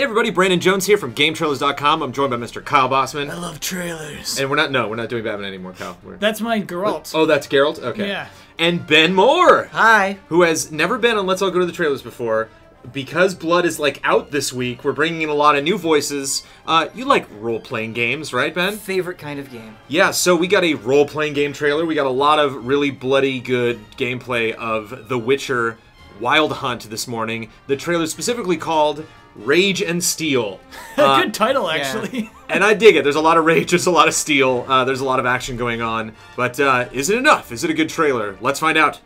everybody, Brandon Jones here from GameTrailers.com. I'm joined by Mr. Kyle Bossman. I love trailers. And we're not doing Batman anymore, Kyle. That's my Geralt. Oh, that's Geralt? Okay. Yeah. And Ben Moore. Hi. Who has never been on Let's All Go to the Trailers before. Because Blood is, out this week, we're bringing in a lot of new voices. You like role-playing games, right, Ben? Favorite kind of game. Yeah, so we got a role-playing game trailer. We got a lot of really bloody good gameplay of The Witcher Wild Hunt this morning. The trailer is specifically called Rage and Steel. Good title, actually. Yeah. And I dig it. There's a lot of rage, there's a lot of steel, there's a lot of action going on. But is it enough? Is it a good trailer? Let's find out.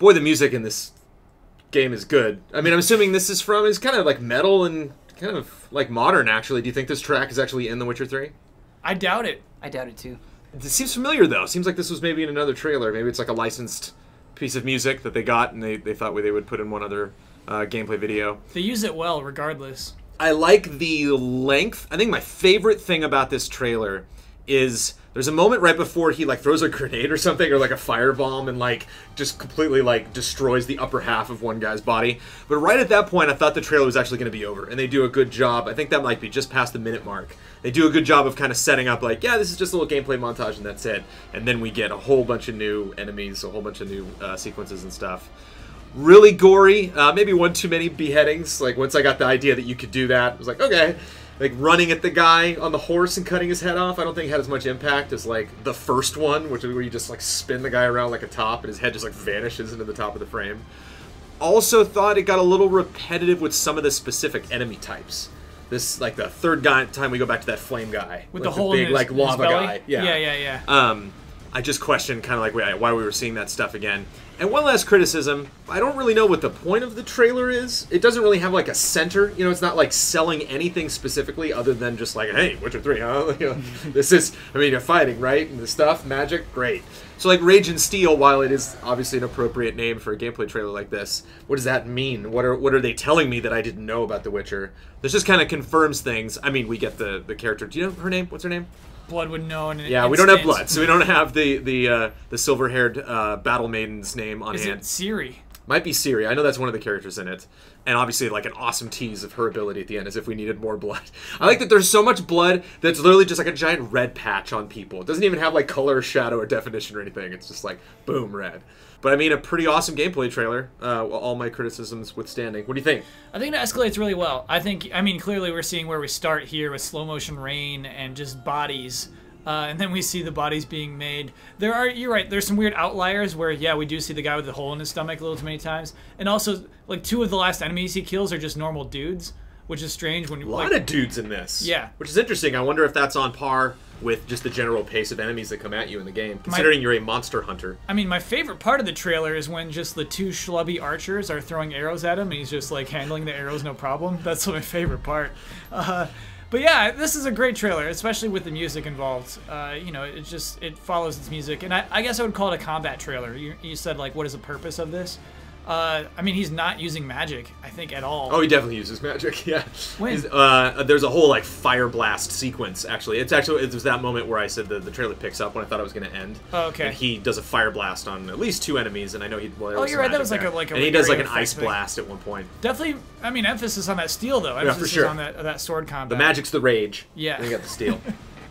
Boy, the music in this game is good. I mean, I'm assuming this is it's kind of like metal and kind of like modern, actually. Do you think this track is actually in The Witcher 3? I doubt it. I doubt it too. It seems familiar, though. It seems like this was maybe in another trailer. Maybe it's like a licensed piece of music that they got and they thought they would put in one other gameplay video. They use it well, regardless. I like the length. I think my favorite thing about this trailer is there's a moment right before he throws a grenade or something, or a firebomb, and just completely destroys the upper half of one guy's body. But right at that point, I thought the trailer was actually going to be over, and they do a good job. I think that might be just past the minute mark. They do a good job of kind of setting up yeah, this is just a little gameplay montage and that's it. And then we get a whole bunch of new enemies, a whole bunch of new sequences and stuff. Really gory, maybe one too many beheadings. Once I got the idea that you could do that, I was like, okay. Running at the guy on the horse and cutting his head off, I don't think had as much impact as the first one, which is where you just spin the guy around like a top and his head just vanishes into the top of the frame. Also thought it got a little repetitive with some of the specific enemy types. This the third time we go back to that flame guy with the big hole in his, lava his belly? guy. Yeah. I just questioned kind of why we were seeing that stuff again. And one last criticism, I don't really know what the point of the trailer is. It doesn't really have a center. It's not selling anything specifically other than just hey, Witcher 3, huh? This is, you're fighting, right? And the stuff, magic, great. So Rage and Steel, while it is obviously an appropriate name for a gameplay trailer like this, what does that mean? What are they telling me that I didn't know about The Witcher? This just kind of confirms things. We get the character. Do you know her name? What's her name? Blood would know. Yeah, we don't have Blood, so we don't have the silver-haired battle maiden's name on hand. Is it Ciri? Might be Ciri. I know that's one of the characters in it. And obviously, an awesome tease of her ability at the end, as if we needed more blood. I like that there's so much blood that's literally just a giant red patch on people. It doesn't even have color, shadow, or definition or anything. It's just boom, red. But a pretty awesome gameplay trailer, all my criticisms withstanding. What do you think? I think it escalates really well. Clearly we're seeing where we start here with slow motion rain and just bodies. And then we see the bodies being made. You're right, there's some weird outliers where, yeah, we do see the guy with the hole in his stomach a little too many times. And also, two of the last enemies he kills are just normal dudes, which is strange when you... A lot of dudes in this. Yeah. Which is interesting. I wonder if that's on par with just the general pace of enemies that come at you in the game, considering you're a monster hunter. My favorite part of the trailer is when just the two schlubby archers are throwing arrows at him, and he's just, handling the arrows no problem. That's my favorite part. But yeah, this is a great trailer, especially with the music involved. It follows its music, and I guess I would call it a combat trailer. You said what is the purpose of this? He's not using magic, I think, at all. Oh, he definitely uses magic. Yeah. When? There's a whole fire blast sequence. Actually, it was that moment where I said the trailer picks up when I thought it was going to end. Oh, okay. And he does a fire blast on at least two enemies, and I know he. Well, oh, you're right. That was a and he does an ice blast at one point. Definitely. Emphasis on that steel though. Emphasis for sure. on that sword combat. The magic's the rage. Yeah. And you got the steel.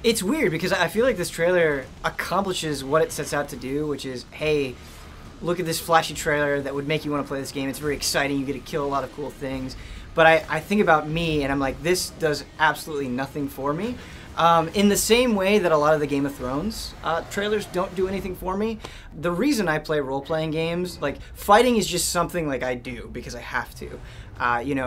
It's weird because I feel like this trailer accomplishes what it sets out to do, which is, hey, look at this flashy trailer that would make you want to play this game. It's very exciting. You get to kill a lot of cool things. But I think about me, and I'm like, this does absolutely nothing for me. In the same way that a lot of the Game of Thrones trailers don't do anything for me. The reason I play role-playing games, fighting is just something I do because I have to.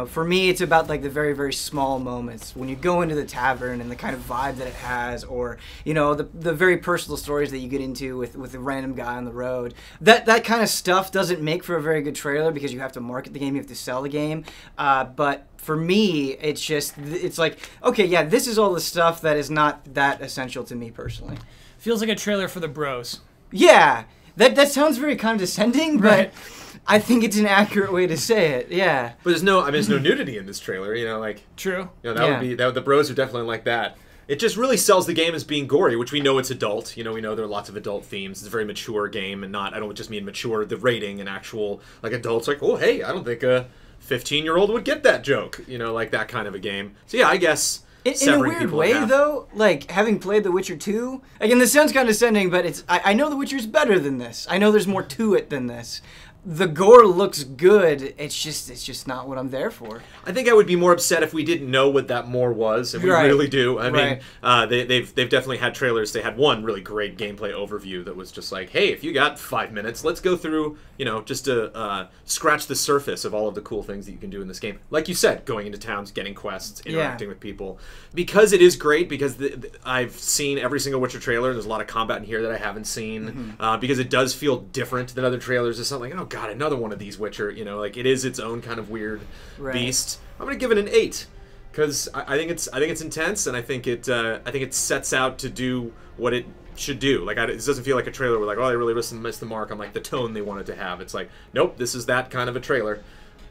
For me, it's about the very, very small moments when you go into the tavern and the kind of vibe that it has, or the very personal stories that you get into with a random guy on the road. That kind of stuff doesn't make for a very good trailer because you have to market the game, you have to sell the game. But for me, it's okay, yeah, this is all the stuff that is not that essential to me personally. Feels like a trailer for the bros. Yeah, that sounds very condescending, right. But I think it's an accurate way to say it. Yeah. But there's no nudity in this trailer. True. Would be the bros are definitely like that. it just really sells the game as being gory, which we know it's adult. You know, we know there are lots of adult themes. It's a very mature game, and I don't just mean mature, the rating and actual, like, adults like, oh, hey, I don't think a 15-year-old would get that joke. You know, like that kind of a game. So yeah, I guess... In a weird way, though, like, having played The Witcher 2, again, this sounds condescending, but I know The Witcher's better than this. I know there's more to it than this. The gore looks good. It's just not what I'm there for. I think I would be more upset if we didn't know what that more was, and we really do. I mean, they've definitely had trailers. They had one really great gameplay overview that was just like, hey, if you got 5 minutes, let's go through, you know, just to scratch the surface of all of the cool things that you can do in this game. Like you said, going into towns, getting quests, interacting with people. Because it is great, because I've seen every single Witcher trailer. There's a lot of combat in here that I haven't seen, because it does feel different than other trailers. It's something like, oh God, another one of these Witcher, you know, like it is its own kind of weird beast. I'm gonna give it an 8 because I think it's intense, and I think it sets out to do what it should do. Like it doesn't feel like a trailer where like, oh, they really missed the mark on like the tone they wanted to have. It's like, nope, this is that kind of a trailer.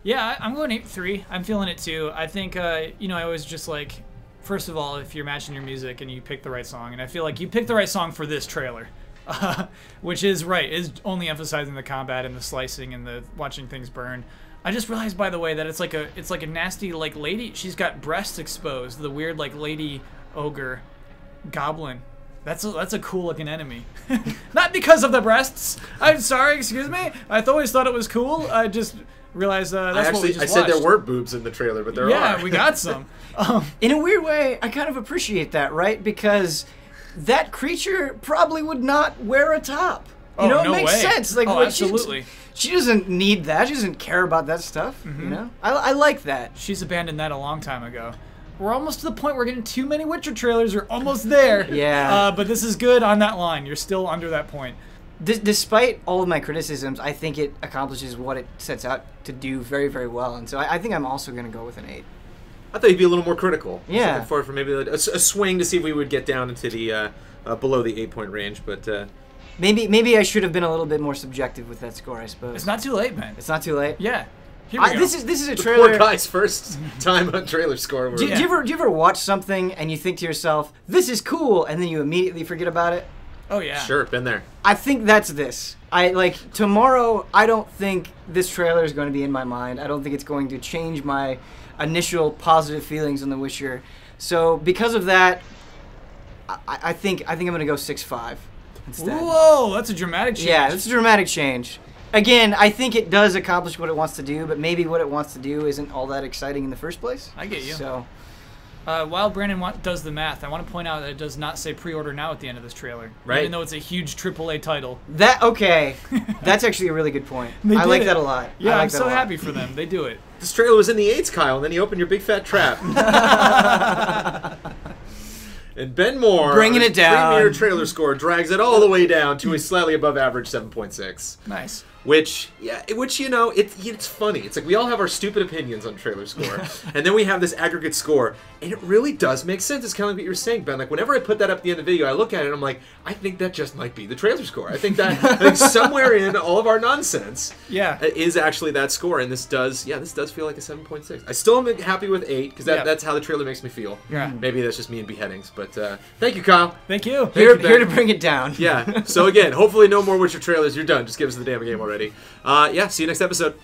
Yeah, I'm going 8-3. I'm feeling it too. I think you know, I always just like, first of all, if you're matching your music and you pick the right song, and I feel like you picked the right song for this trailer. Which is only emphasizing the combat and the slicing and the watching things burn. I just realized, by the way, that it's like a nasty like lady. She's got breasts exposed. The weird like lady ogre goblin. That's a cool looking enemy. Not because of the breasts. I'm sorry, excuse me. I always thought it was cool. I just realized that's what we just watched. I said there weren't boobs in the trailer, but there are. Yeah, we got some. In a weird way, I kind of appreciate that, right? Because that creature probably would not wear a top. You know, it makes sense. Like, absolutely. She doesn't need that. She doesn't care about that stuff. You know, I like that. She's abandoned that a long time ago. We're almost to the point where we're getting too many Witcher trailers. We're almost there. Yeah. But this is good on that line. You're still under that point. Despite all of my criticisms, I think it accomplishes what it sets out to do very, very well. And so I think I'm also going to go with an 8. I thought you'd be a little more critical. Yeah. I was looking forward for maybe a swing to see if we would get down into the below the 8-point range, but maybe I should have been a little bit more subjective with that score, I suppose. It's not too late, man. It's not too late. Yeah. Here we go. This is a trailer. Poor guy's first time on trailer score. Do you ever watch something and you think to yourself, "This is cool," and then you immediately forget about it? Oh yeah. Sure, been there. I think that's this. Tomorrow. I don't think this trailer is going to be in my mind. I don't think it's going to change my initial positive feelings on The Witcher. So because of that, I think I'm going to go 6-5 instead. Whoa, that's a dramatic change. Yeah, that's a dramatic change. Again, I think it does accomplish what it wants to do, but maybe what it wants to do isn't all that exciting in the first place. I get you. So, while Brandon does the math, I want to point out that it does not say pre-order now at the end of this trailer. Right. Even though it's a huge AAA title. That's actually a really good point. I like that a lot. Yeah, I'm so happy for them. They do it. This trailer was in the 8s, Kyle, and then you opened your big fat trap. And Ben Moore, bringing it down, premier trailer score, drags it all the way down to a slightly above average 7.6. Nice. Which you know, it's funny. It's like we all have our stupid opinions on trailer score, and then we have this aggregate score, and it really does make sense. It's kind of like what you were saying, Ben. Like whenever I put that up at the end of the video, I look at it and I'm like, I think that just might be the trailer score. I think somewhere in all of our nonsense, is actually that score, and this does feel like a 7.6. I still am happy with 8 because that's how the trailer makes me feel. Yeah. Maybe that's just me and beheadings, but thank you, Kyle. Thank you. Here to bring it down. Yeah. So again, hopefully no more Witcher trailers. You're done. Just give us the damn game already. See you next episode.